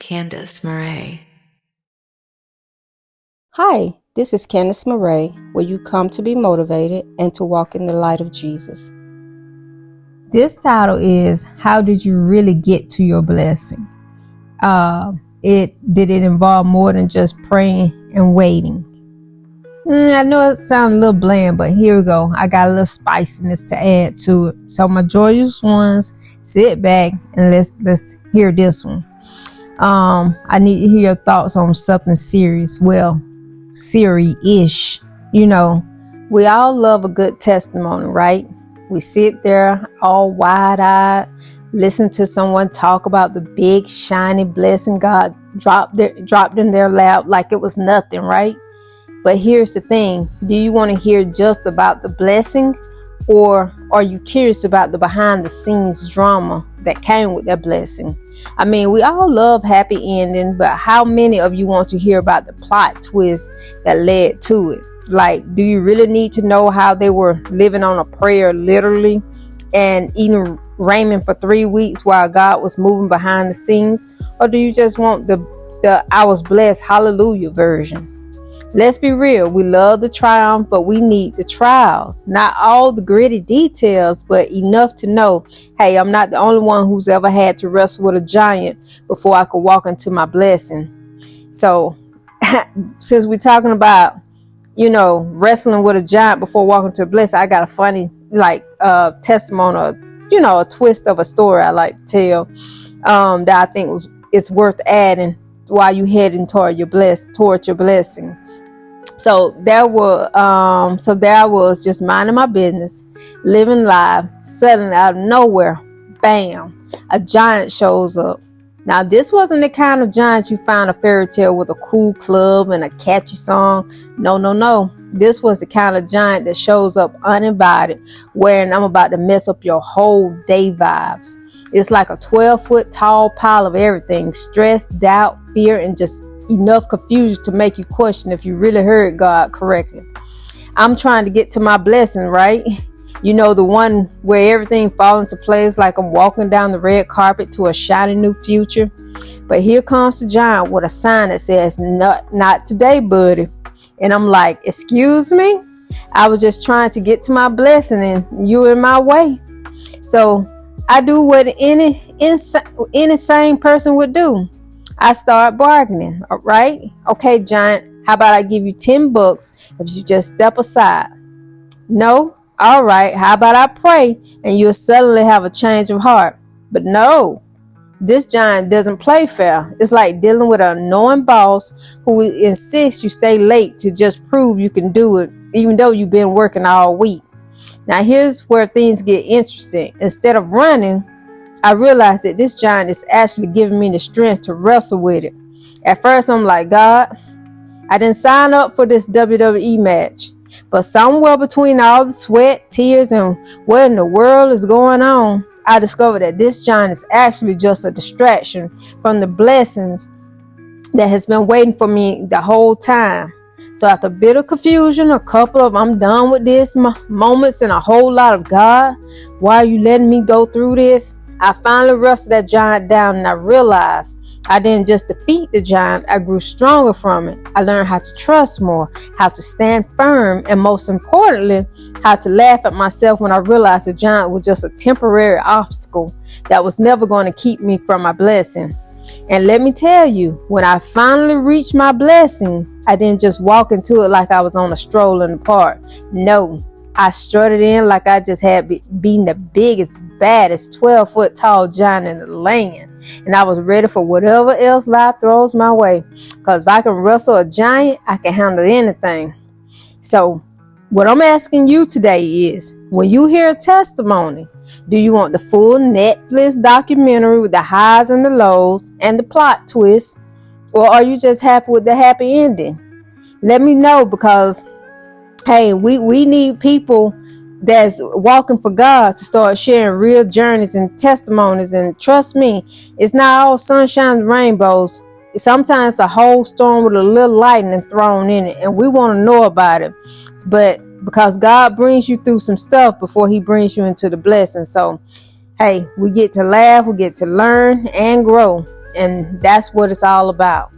Candace Murray. Hi, this is Candace Murray, where you come to be motivated and to walk in the light of Jesus. This title is, How Did You Really Get to Your Blessing? Did it involve more than just praying and waiting? I know it sounds a little bland, but here we go. I got a little spiciness to add to it. So my Georgia's ones, sit back and let's hear this one. I need to hear your thoughts on something serious. Well, serious-ish. We all love a good testimony, right? We sit there all wide-eyed, listen to someone talk about the big, shiny blessing God dropped in their lap like it was nothing, right? But here's the thing. Do you want to hear just about the blessing, or are you curious about the behind-the-scenes drama that came with that blessing? I mean, we all love happy ending, but how many of you want to hear about the plot twist that led to it? Like, do you really need to know how they were living on a prayer literally and eating ramen for 3 weeks while God was moving behind the scenes? Or do you just want the I was blessed hallelujah version? Let's be real. We love the triumph, but we need the trials. Not all the gritty details, but enough to know, hey, I'm not the only one who's ever had to wrestle with a giant before I could walk into my blessing. So since we're talking about, wrestling with a giant before walking to a blessing, I got a funny testimony, or a twist of a story I like to tell that I think it's worth adding while you heading towards your blessing. So there I was just minding my business, living life. Suddenly out of nowhere, bam, a giant shows up. Now this wasn't the kind of giant you find a fairy tale with a cool club and a catchy song. No. This was the kind of giant that shows up uninvited, wearing I'm about to mess up your whole day vibes. It's like a 12-foot tall pile of everything: stress, doubt, fear, and just enough confusion to make you question if you really heard God correctly. I'm trying to get to my blessing, right? The one where everything falls into place, like I'm walking down the red carpet to a shiny new future. But here comes the giant with a sign that says, not today, buddy. And I'm like, excuse me? I was just trying to get to my blessing and you in my way. So I do what any sane person would do. I start bargaining, all right? Okay, giant, how about I give you $10 if you just step aside? No? All right, how about I pray and you'll suddenly have a change of heart? But no, this giant doesn't play fair. It's like dealing with an annoying boss who insists you stay late to just prove you can do it, even though you've been working all week. Now here's where things get interesting. Instead of running, I realized that this giant is actually giving me the strength to wrestle with it. At first, I'm like, God, I didn't sign up for this WWE match. But somewhere between all the sweat, tears, and what in the world is going on, I discovered that this giant is actually just a distraction from the blessings that has been waiting for me the whole time. So after a bit of confusion, a couple of I'm done with this moments, and a whole lot of God, why are you letting me go through this? I finally wrestled that giant down, and I realized I didn't just defeat the giant, I grew stronger from it. I learned how to trust more, how to stand firm, and most importantly, how to laugh at myself when I realized the giant was just a temporary obstacle that was never going to keep me from my blessing. And let me tell you, when I finally reached my blessing, I didn't just walk into it like I was on a stroll in the park. No, I strutted in like I just had beaten the biggest, baddest 12-foot tall giant in the land. And I was ready for whatever else life throws my way. Because if I can wrestle a giant, I can handle anything. So what I'm asking you today is, when you hear a testimony, do you want the full Netflix documentary with the highs and the lows and the plot twist? Or are you just happy with the happy ending? Let me know, because hey, we need people that's walking for God to start sharing real journeys and testimonies. And trust me, it's not all sunshine and rainbows. Sometimes a whole storm with a little lightning thrown in it, and we want to know about it. But because God brings you through some stuff before he brings you into the blessing. So, hey, we get to laugh, we get to learn and grow. And that's what it's all about.